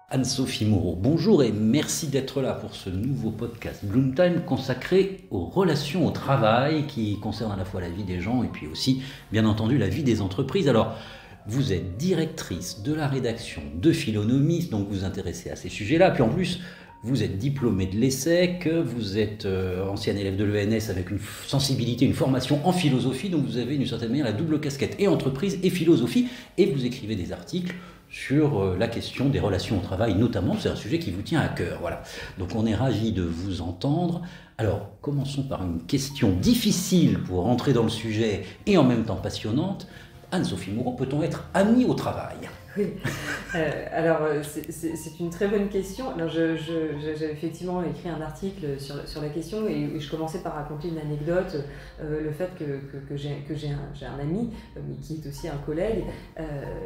Anne-Sophie Moreau, bonjour et merci d'être là pour ce nouveau podcast Bloom Time consacré aux relations au travail qui concerne à la fois la vie des gens et puis aussi, bien entendu, la vie des entreprises. Alors, vous êtes directrice de la rédaction de Philonomie, donc vous vous intéressez à ces sujets-là. Puis en plus, vous êtes diplômée de l'ESSEC, vous êtes ancienne élève de l'ENS avec une sensibilité, une formation en philosophie, donc vous avez d'une certaine manière la double casquette et entreprise et philosophie, et vous écrivez des articles sur la question des relations au travail, notamment, c'est un sujet qui vous tient à cœur. Voilà. Donc on est ravis de vous entendre. Alors, commençons par une question difficile pour rentrer dans le sujet et en même temps passionnante. Anne-Sophie Moreau, peut-on être amie au travail ? Oui, alors c'est une très bonne question. Alors j'ai effectivement écrit un article sur la question et je commençais par raconter une anecdote, le fait que j'ai un ami qui est aussi un collègue,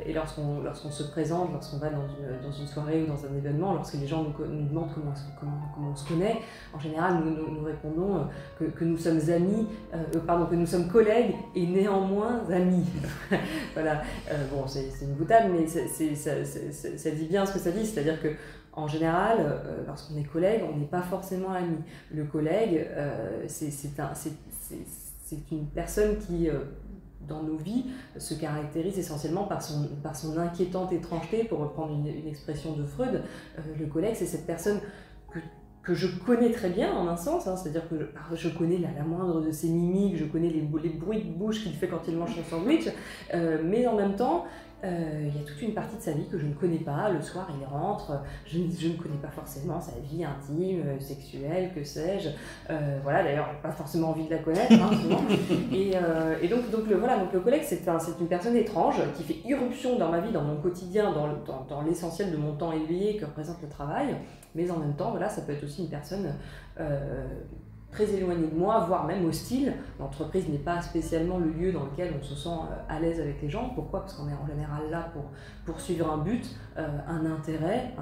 et lorsqu'on se présente, lorsqu'on va dans une soirée ou dans un événement, lorsque les gens nous demandent comment on se connaît, en général nous répondons que nous sommes amis, que nous sommes collègues et néanmoins amis. Voilà, bon c'est une boutade, mais ça dit bien ce que ça dit, c'est-à-dire qu'en général, lorsqu'on est collègue, on n'est pas forcément ami. Le collègue, c'est une personne qui, dans nos vies, se caractérise essentiellement par son inquiétante étrangeté, pour reprendre une expression de Freud. Le collègue, c'est cette personne que je connais très bien en un sens, hein, c'est-à-dire que je connais la moindre de ses mimiques, je connais les bruits de bouche qu'il fait quand il mange son sandwich, mais en même temps, il y a toute une partie de sa vie que je ne connais pas. Le soir, il rentre, je ne connais pas forcément sa vie intime, sexuelle, que sais-je. Voilà, d'ailleurs, pas forcément envie de la connaître, hein, souvent. Et donc le collègue, c'est une personne étrange qui fait irruption dans ma vie, dans mon quotidien, dans l'essentiel de mon temps éveillé que représente le travail. Mais en même temps, voilà, ça peut être aussi une personne très éloignée de moi, voire même hostile. L'entreprise n'est pas spécialement le lieu dans lequel on se sent à l'aise avec les gens. Pourquoi ? Parce qu'on est en général là pour poursuivre un but, un intérêt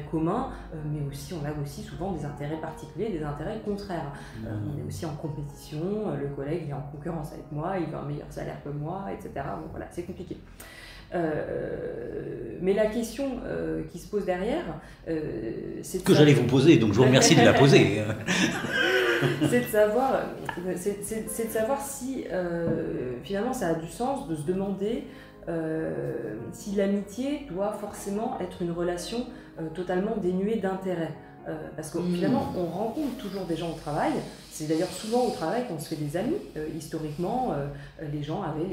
commun, mais aussi on a aussi souvent des intérêts particuliers, des intérêts contraires. On est aussi en compétition, le collègue est en concurrence avec moi, il veut un meilleur salaire que moi, etc. Bon voilà, c'est compliqué. Mais la question qui se pose derrière, c'est que j'allais vous poser, donc je vous remercie de la poser. c'est de savoir si finalement ça a du sens de se demander si l'amitié doit forcément être une relation totalement dénuée d'intérêt. Parce que finalement, on rencontre toujours des gens au travail. C'est d'ailleurs souvent au travail qu'on se fait des amis. Historiquement, les gens avaient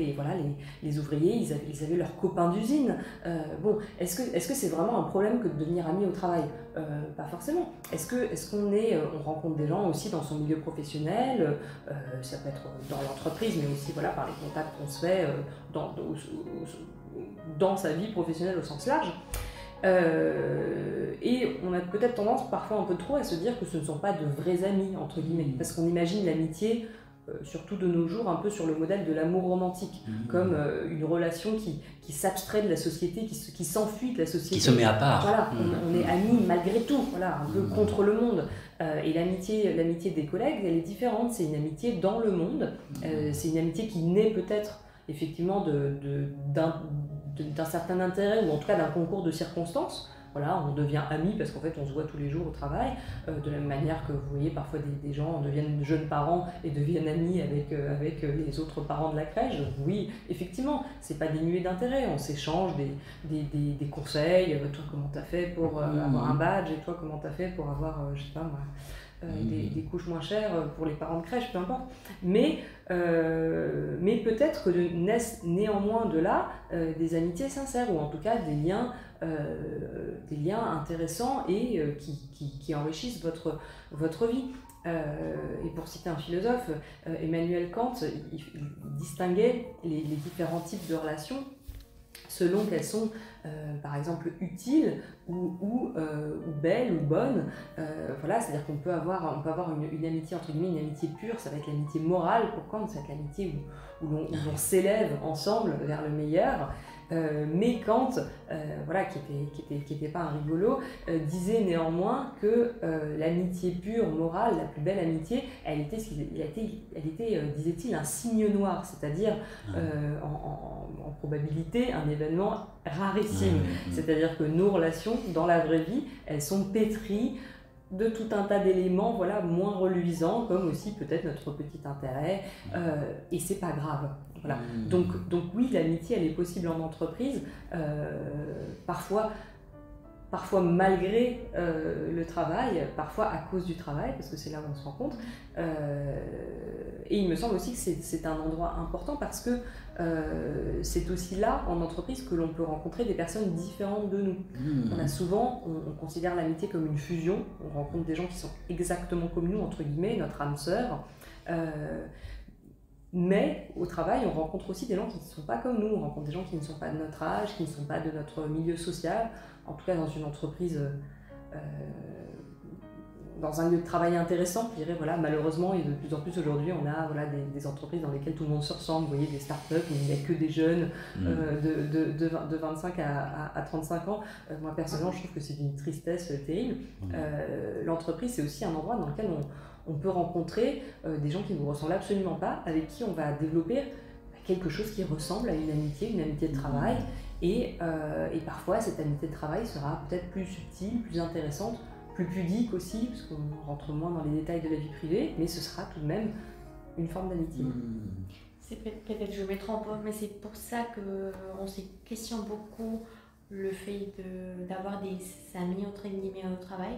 les ouvriers, ils avaient leurs copains d'usine. Bon, est-ce que c'est vraiment un problème que de devenir ami au travail ? Pas forcément. On rencontre des gens aussi dans son milieu professionnel, ça peut être dans l'entreprise, mais aussi voilà, par les contacts qu'on se fait dans sa vie professionnelle au sens large. Et on a peut-être tendance parfois un peu trop à se dire que ce ne sont pas de vrais amis, entre guillemets, parce qu'on imagine l'amitié, surtout de nos jours, un peu sur le modèle de l'amour romantique, comme une relation qui s'abstrait de la société, qui s'enfuit de la société. Qui se met à part. Voilà, on est amis malgré tout, voilà, un peu contre le monde. Et l'amitié des collègues, elle est différente, c'est une amitié dans le monde, c'est une amitié qui naît peut-être effectivement d'un certain intérêt, ou en tout cas d'un concours de circonstances. Voilà, on devient amis parce qu'en fait on se voit tous les jours au travail, de la même manière que vous voyez parfois des gens deviennent jeunes parents et deviennent amis avec les autres parents de la crèche. Donc oui, effectivement, c'est pas dénué d'intérêt, on s'échange des conseils, toi comment t'as fait pour avoir un badge, et toi comment t'as fait pour avoir, je sais pas moi, des couches moins chères pour les parents de crèche, peu importe. Mais peut-être que naissent néanmoins de là des amitiés sincères, ou en tout cas des liens intéressants et qui enrichissent votre vie. Et pour citer un philosophe, Emmanuel Kant, il distinguait les différents types de relations selon qu'elles sont par exemple utiles ou belles ou bonnes. Voilà, c'est-à-dire qu'on peut avoir une amitié, entre guillemets, une amitié pure, ça va être l'amitié morale pour Kant, c'est l'amitié où l'on s'élève ensemble vers le meilleur. Mais Kant, voilà, qui était pas un rigolo, disait néanmoins que l'amitié pure, morale, la plus belle amitié, elle était, disait-il, un signe noir, c'est-à-dire en probabilité un événement rarissime. C'est-à-dire que nos relations, dans la vraie vie, elles sont pétries de tout un tas d'éléments, voilà, moins reluisants, comme aussi peut-être notre petit intérêt, et c'est pas grave. Voilà. Donc oui, l'amitié, elle est possible en entreprise, parfois malgré le travail, parfois à cause du travail, parce que c'est là où on se rencontre. Et il me semble aussi que c'est un endroit important parce que c'est aussi là, en entreprise, que l'on peut rencontrer des personnes différentes de nous. On a souvent, on considère l'amitié comme une fusion, on rencontre des gens qui sont exactement comme nous, entre guillemets, notre âme sœur. Mais au travail, on rencontre aussi des gens qui ne sont pas comme nous, on rencontre des gens qui ne sont pas de notre âge, qui ne sont pas de notre milieu social, en tout cas dans une entreprise, dans un lieu de travail intéressant. Je dirais, voilà, malheureusement, et de plus en plus aujourd'hui, on a voilà, des entreprises dans lesquelles tout le monde se ressemble, vous voyez, des startups, mais il n'y a que des jeunes de 25 à 35 ans. Moi, personnellement, je trouve que c'est d'une tristesse terrible. L'entreprise, c'est aussi un endroit dans lequel on peut rencontrer des gens qui ne vous ressemblent absolument pas, avec qui on va développer quelque chose qui ressemble à une amitié de travail. Et parfois, cette amitié de travail sera peut-être plus subtile, plus intéressante, plus pudique aussi, parce qu'on rentre moins dans les détails de la vie privée, mais ce sera tout de même une forme d'amitié. C'est peut-être je me trompe, mais c'est pour ça qu'on se questionne beaucoup le fait d'avoir des amis entre guillemets au travail,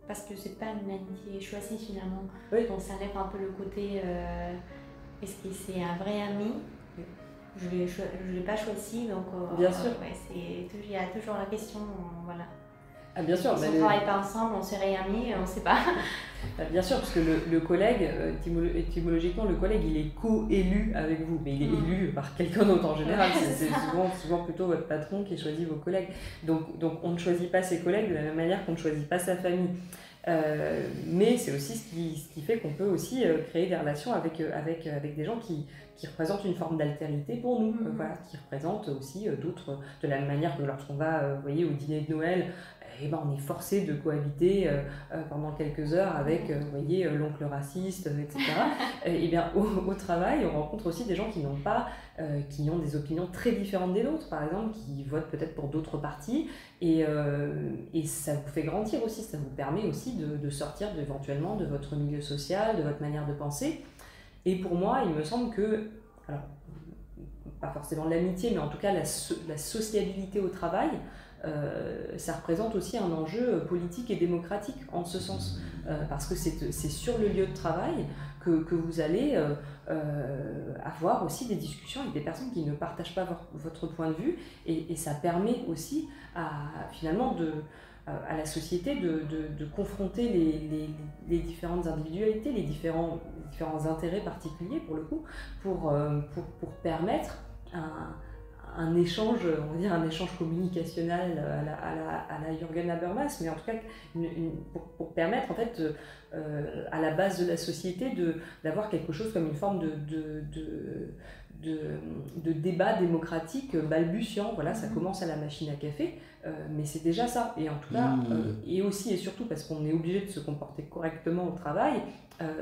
parce que c'est pas une amitié choisie finalement. Oui. Donc ça enlève un peu le côté est-ce que c'est un vrai ami? Je l'ai pas choisi, donc bien sûr. Ouais, il y a toujours la question, voilà. Ah, bien sûr. Si on ne travaille pas ensemble, on serait amis, on ne sait pas. Bien sûr, parce que le collègue, étymologiquement, le collègue, il est co-élu avec vous, mais il est élu par quelqu'un d'autre en général. C'est souvent plutôt votre patron qui choisit vos collègues. Donc on ne choisit pas ses collègues de la même manière qu'on ne choisit pas sa famille. Mais c'est aussi ce qui fait qu'on peut aussi créer des relations avec des gens qui représentent une forme d'altérité pour nous, voilà, qui représentent aussi d'autres, de la même manière que lorsqu'on va voyez, au dîner de Noël, on est forcé de cohabiter pendant quelques heures avec voyez, l'oncle raciste, etc. Et bien au travail, on rencontre aussi des gens qui ont des opinions très différentes des nôtres, par exemple, qui votent peut-être pour d'autres partis, et ça vous fait grandir aussi, ça vous permet aussi de sortir éventuellement de votre milieu social, de votre manière de penser. Et pour moi, il me semble que, alors, pas forcément l'amitié, mais en tout cas la sociabilité au travail, ça représente aussi un enjeu politique et démocratique en ce sens, parce que c'est sur le lieu de travail que vous allez avoir aussi des discussions avec des personnes qui ne partagent pas votre point de vue, et ça permet aussi finalement à la société de confronter les différentes individualités, les différents intérêts particuliers pour le coup, pour permettre un échange, on va dire un échange communicationnel à la Jürgen Habermas, mais en tout cas pour permettre en fait à la base de la société d'avoir quelque chose comme une forme de débat démocratique balbutiant. Voilà, ça commence à la machine à café, mais c'est déjà ça. Et en tout cas, et aussi et surtout parce qu'on est obligé de se comporter correctement au travail,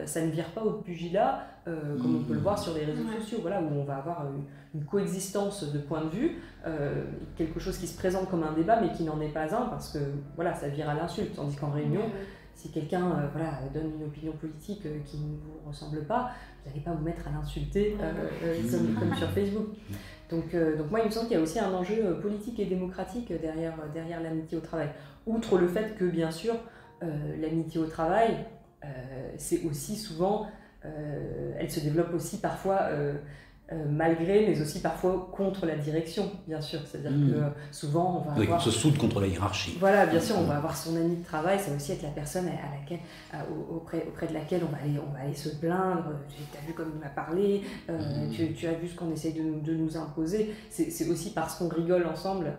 ça ne vire pas au pugilat, comme on peut le voir sur les réseaux sociaux, voilà, où on va avoir une coexistence de points de vue, quelque chose qui se présente comme un débat mais qui n'en est pas un, parce que voilà, ça vire à l'insulte, tandis qu'en réunion, si quelqu'un donne une opinion politique qui ne vous ressemble pas, vous n'allez pas vous mettre à l'insulter comme sur Facebook. Donc moi, il me semble qu'il y a aussi un enjeu politique et démocratique derrière l'amitié au travail. Outre le fait que, bien sûr, l'amitié au travail, c'est aussi souvent, elle se développe aussi parfois malgré, mais aussi parfois contre la direction, bien sûr. C'est-à-dire que souvent, on va avoir... on se soude contre la hiérarchie. Voilà, bien sûr, on va avoir son ami de travail, ça va aussi être la personne auprès de laquelle on va aller se plaindre. Tu as vu comme il m'a parlé, tu as vu ce qu'on essaye de nous imposer. C'est aussi parce qu'on rigole ensemble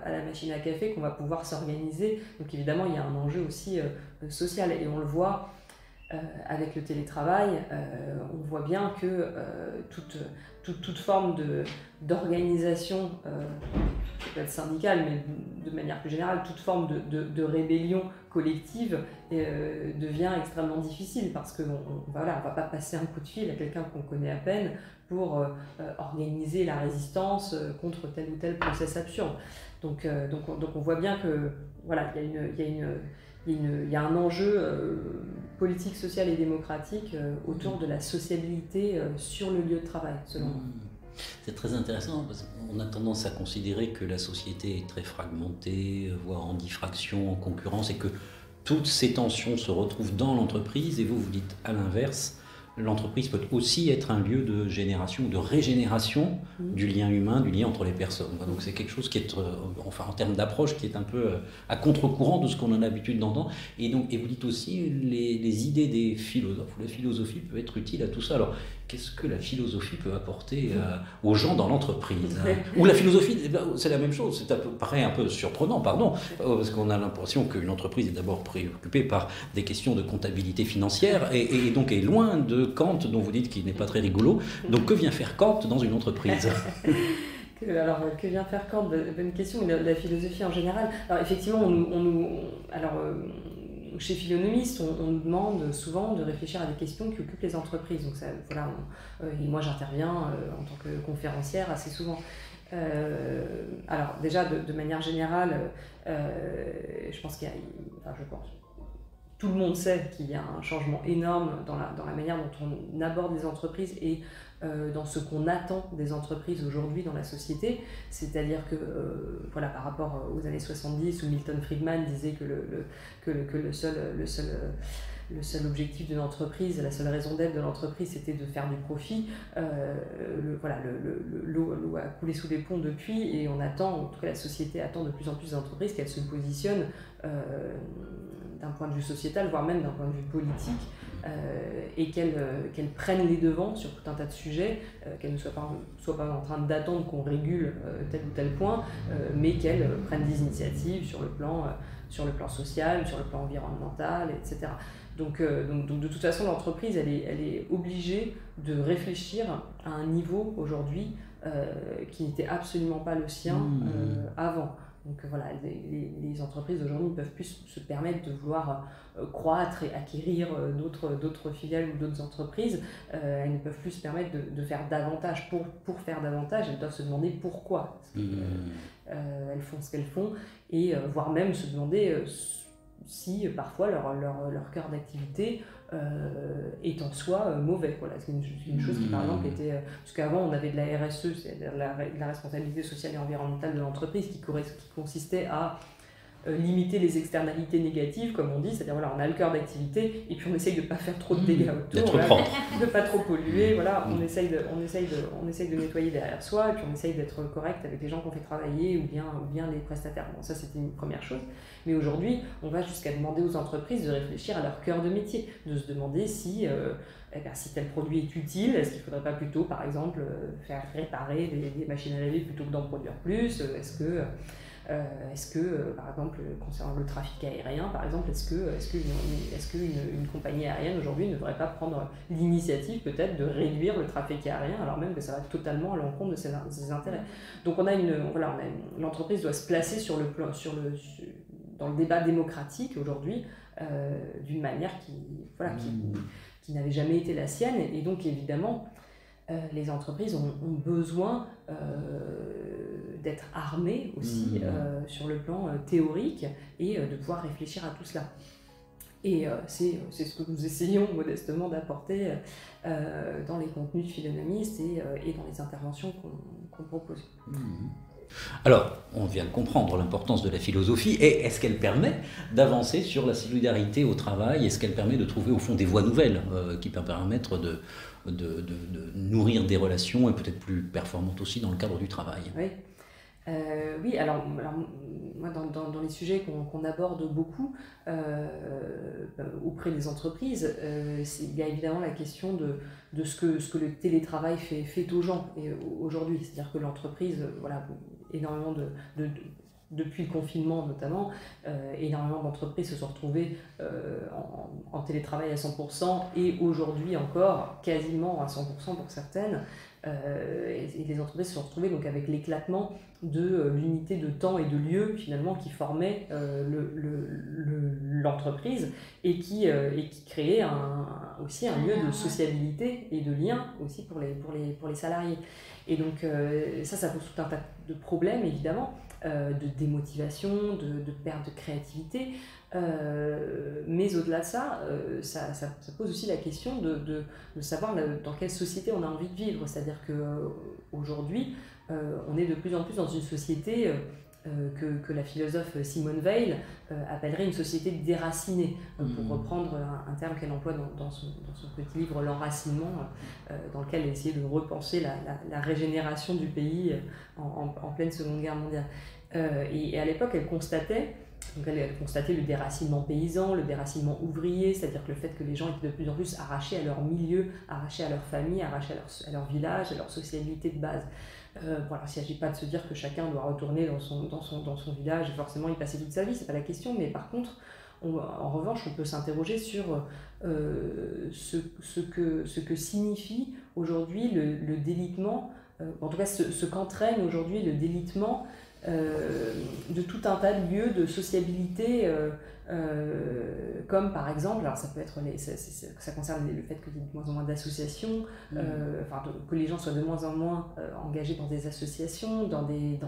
à la machine à café qu'on va pouvoir s'organiser. Donc évidemment, il y a un enjeu aussi social, et on le voit. avec le télétravail, on voit bien que toute forme d'organisation, peut-être syndicale, mais de manière plus générale, toute forme de rébellion collective devient extrêmement difficile parce qu'on ne va pas passer un coup de fil à quelqu'un qu'on connaît à peine pour organiser la résistance contre tel ou tel process absurde. Donc on voit bien que voilà, il y a un enjeu politique, social et démocratique autour de la sociabilité sur le lieu de travail, selon moi. C'est très intéressant parce qu'on a tendance à considérer que la société est très fragmentée, voire en diffraction, en concurrence, et que toutes ces tensions se retrouvent dans l'entreprise. Et vous dites à l'inverse, l'entreprise peut aussi être un lieu de génération, de régénération du lien humain, du lien entre les personnes. Donc c'est quelque chose qui est, enfin en termes d'approche, qui est un peu à contre-courant de ce qu'on a l'habitude d'entendre. Et vous dites aussi les idées des philosophes, ou la philosophie peut être utile à tout ça. Alors qu'est-ce que la philosophie peut apporter aux gens dans l'entreprise Ou la philosophie, c'est la même chose, ça paraît un peu surprenant, parce qu'on a l'impression qu'une entreprise est d'abord préoccupée par des questions de comptabilité financière et donc est loin de Kant, dont vous dites qu'il n'est pas très rigolo. Donc que vient faire Kant dans une entreprise ? Alors, que vient faire Kant ? Bonne question. La philosophie en général. Alors effectivement, chez Philonomiste, on nous demande souvent de réfléchir à des questions qui occupent les entreprises. Donc et moi j'interviens en tant que conférencière assez souvent. Alors déjà, de manière générale, je pense tout le monde sait qu'il y a un changement énorme dans la manière dont on aborde les entreprises et dans ce qu'on attend des entreprises aujourd'hui dans la société. C'est-à-dire que par rapport aux années 70 où Milton Friedman disait que le seul objectif d'une entreprise, la seule raison d'être de l'entreprise, c'était de faire du profit. L'eau a coulé sous les ponts depuis et on attend, en tout cas la société attend de plus en plus d'entreprises qu'elles se positionnent d'un point de vue sociétal, voire même d'un point de vue politique, et qu'elles prennent les devants sur tout un tas de sujets, qu'elles ne soient pas en train d'attendre qu'on régule tel ou tel point, mais qu'elles prennent des initiatives sur le plan social, sur le plan environnemental, etc. Donc de toute façon, l'entreprise, elle est obligée de réfléchir à un niveau aujourd'hui qui n'était absolument pas le sien avant. Donc voilà, les entreprises d'aujourd'hui ne peuvent plus se permettre de vouloir croître et acquérir d'autres filiales ou d'autres entreprises. Elles ne peuvent plus se permettre de faire davantage pour faire davantage. Elles doivent se demander pourquoi elles font ce qu'elles font et voire même se demander si parfois leur cœur d'activité est en soi mauvais. Voilà, c'est une chose qui par exemple était... parce qu'avant on avait de la RSE, c'est-à-dire la responsabilité sociale et environnementale de l'entreprise qui consistait à limiter les externalités négatives, comme on dit, c'est-à-dire voilà, on a le cœur d'activité et puis on essaye de ne pas faire trop de dégâts autour, de ne pas trop polluer, voilà, on essaye de nettoyer derrière soi et puis on essaye d'être correct avec les gens qu'on fait travailler ou bien les prestataires. Bon, ça c'était une première chose, mais aujourd'hui on va jusqu'à demander aux entreprises de réfléchir à leur cœur de métier, de se demander si tel produit est utile, est-ce qu'il ne faudrait pas plutôt par exemple faire réparer des machines à laver plutôt que d'en produire plus, est-ce que, par exemple, concernant le trafic aérien, par exemple, est-ce qu'une compagnie aérienne aujourd'hui ne devrait pas prendre l'initiative peut-être de réduire le trafic aérien alors même que ça va totalement à l'encontre de ses intérêts. Donc l'entreprise doit se placer dans le débat démocratique aujourd'hui d'une manière qui n'avait jamais été la sienne et donc évidemment les entreprises ont besoin d'être armées aussi sur le plan théorique et de pouvoir réfléchir à tout cela. Et c'est ce que nous essayons modestement d'apporter dans les contenus de Philonomiste et dans les interventions qu'on propose. Alors, on vient de comprendre l'importance de la philosophie, et est-ce qu'elle permet d'avancer sur la solidarité au travail ? Est-ce qu'elle permet de trouver au fond des voies nouvelles qui permettent de nourrir des relations et peut-être plus performantes aussi dans le cadre du travail ? Oui, alors moi dans les sujets qu'on aborde beaucoup auprès des entreprises, il y a évidemment la question de ce que le télétravail fait aux gens aujourd'hui. C'est-à-dire que l'entreprise, énormément depuis le confinement notamment, énormément d'entreprises se sont retrouvées en télétravail à 100% et aujourd'hui encore quasiment à 100% pour certaines. Et les entreprises se sont retrouvées donc avec l'éclatement de l'unité de temps et de lieu finalement qui formait l'entreprise et qui créait aussi un lieu de sociabilité et de lien aussi pour les salariés. Et donc ça pose tout un tas de problèmes évidemment, de démotivation, de perte de créativité, mais au-delà de ça, ça pose aussi la question de savoir dans quelle société on a envie de vivre. C'est-à-dire qu'aujourd'hui, on est de plus en plus dans une société que la philosophe Simone Weil appellerait une société déracinée, pour reprendre un terme qu'elle emploie dans son petit livre L'Enracinement, dans lequel elle essayait de repenser la régénération du pays en pleine Seconde Guerre mondiale. Et à l'époque, elle constatait le déracinement paysan, le déracinement ouvrier, c'est-à-dire que le fait que les gens étaient de plus en plus arrachés à leur milieu, arrachés à leur famille, arrachés à leur village, à leur sociabilité de base. Voilà, il ne s'agit pas de se dire que chacun doit retourner dans son village et forcément y passer toute sa vie, c'est pas la question, mais par contre, en revanche, on peut s'interroger sur ce que signifie aujourd'hui le délitement, en tout cas ce qu'entraîne aujourd'hui le délitement de tout un tas de lieux de sociabilité, comme par exemple, alors ça peut être ça concerne le fait qu'il y ait de moins en moins d'associations, que les gens soient de moins en moins engagés dans des associations, dans des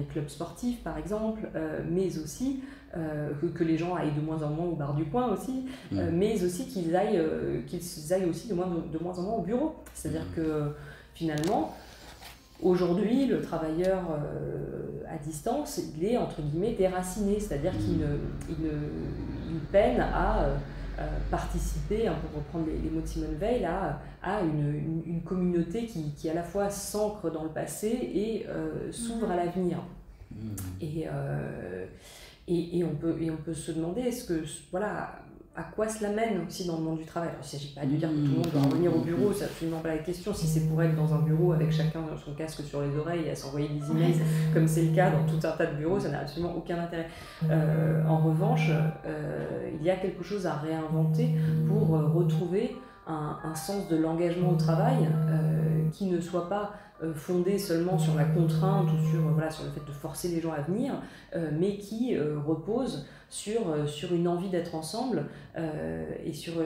clubs sportifs par exemple, mais aussi que les gens aillent de moins en moins au bar du coin aussi, mais aussi qu'ils aillent aussi de moins en moins au bureau. C'est-à-dire que finalement, aujourd'hui, le travailleur à distance, il est entre guillemets déraciné, c'est-à-dire qu'il peine à participer, pour reprendre les mots de Simone Weil, à une communauté qui à la fois s'ancre dans le passé et s'ouvre à l'avenir. Et on peut se demander, à quoi cela mène aussi dans le monde du travail. Alors, il ne s'agit pas de dire que tout le monde doit revenir au bureau, c'est absolument pas la question. Si c'est pour être dans un bureau avec chacun son casque sur les oreilles et à s'envoyer des emails, comme c'est le cas dans tout un tas de bureaux, ça n'a absolument aucun intérêt. En revanche, il y a quelque chose à réinventer pour retrouver un sens de l'engagement au travail qui ne soit pas fondé seulement sur la contrainte ou sur le fait de forcer les gens à venir, mais qui repose sur une envie d'être ensemble et sur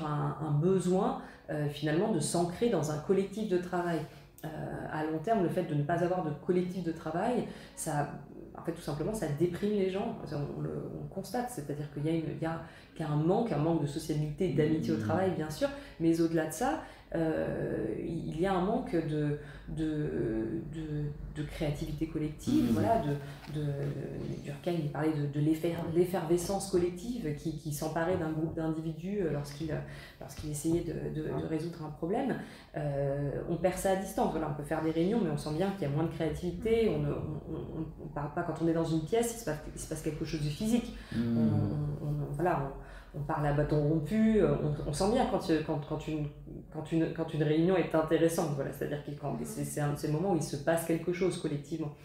un besoin finalement de s'ancrer dans un collectif de travail. À long terme, le fait de ne pas avoir de collectif de travail, tout simplement, ça déprime les gens. On le constate, c'est-à-dire qu'il y a un manque de sociabilité et d'amitié au travail, bien sûr, mais au-delà de ça, il y a un manque de créativité collective, Durkheim parlait de l'effervescence collective qui s'emparait d'un groupe d'individus lorsqu'il essayait de résoudre un problème. On perd ça à distance. Voilà, on peut faire des réunions, mais on sent bien qu'il y a moins de créativité. On ne parle pas quand on est dans une pièce, il se passe quelque chose de physique. On parle à bâton rompu, on sent bien quand une réunion est intéressante, c'est-à-dire que c'est le moment où il se passe quelque chose collectivement.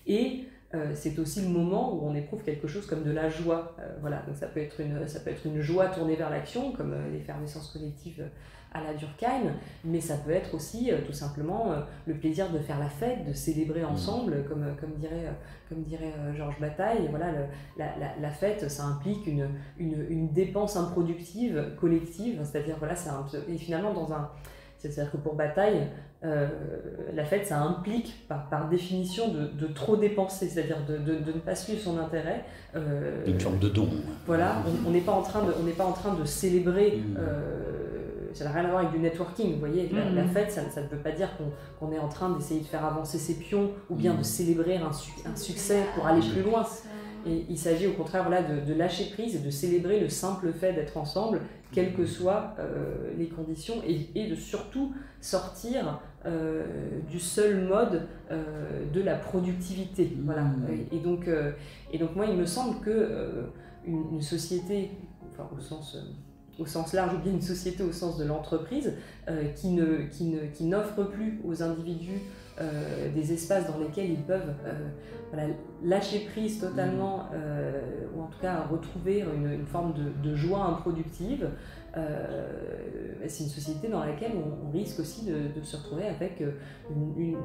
Et c'est aussi le moment où on éprouve quelque chose comme de la joie. Donc ça peut être une joie tournée vers l'action, comme l'effervescence collective à la Durkheim, mais ça peut être aussi tout simplement le plaisir de faire la fête, de célébrer ensemble, comme dirait Georges Bataille. La fête, ça implique une dépense improductive, collective, c'est-à-dire et finalement c'est-à-dire que pour Bataille, la fête, ça implique par définition de trop dépenser, c'est-à-dire de ne pas suivre son intérêt. Une forme de don. On n'est pas en train de célébrer. Ça n'a rien à voir avec du networking, vous voyez. La fête, ça ne veut pas dire qu'on est en train d'essayer de faire avancer ses pions ou bien de célébrer un succès pour aller plus loin. Et il s'agit au contraire de lâcher prise et de célébrer le simple fait d'être ensemble, quelles que soient les conditions, et de surtout sortir du seul mode de la productivité. Et donc moi, il me semble que une société, au sens large, ou bien une société au sens de l'entreprise, qui n'offre plus aux individus des espaces dans lesquels ils peuvent lâcher prise totalement, ou en tout cas retrouver une forme de joie improductive. C'est une société dans laquelle on risque aussi de se retrouver avec une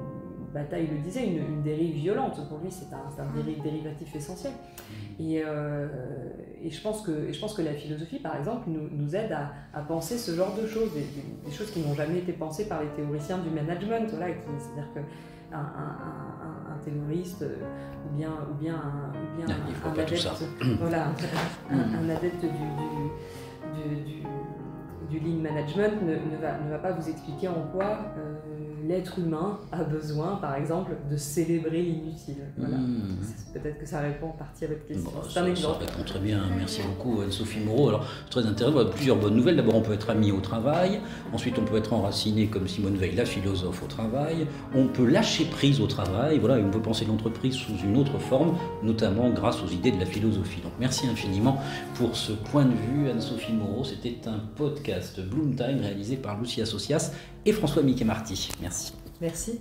bataille, il le disait, une dérive violente. Pour lui, c'est un dérivatif essentiel. Et je pense que la philosophie, par exemple, nous aide à penser ce genre de choses, des choses qui n'ont jamais été pensées par les théoriciens du management. C'est-à-dire qu'un théoriste ou bien un adepte, un adepte du lean management ne va pas vous expliquer en quoi l'être humain a besoin, par exemple, de célébrer l'inutile. Voilà. Peut-être que ça répond en partie à votre question. C'est un exemple. Ça répond très bien. Merci beaucoup, Anne-Sophie Moreau. Alors, très intéressant. Voilà, plusieurs bonnes nouvelles. D'abord, on peut être ami au travail. Ensuite, on peut être enraciné, comme Simone Veil, la philosophe, au travail. On peut lâcher prise au travail. Voilà, on peut penser l'entreprise sous une autre forme, notamment grâce aux idées de la philosophie. Donc, merci infiniment pour ce point de vue, Anne-Sophie Moreau. C'était un podcast Bloom Time réalisé par Lucie Associas et François Mickey Marty. Merci. Merci.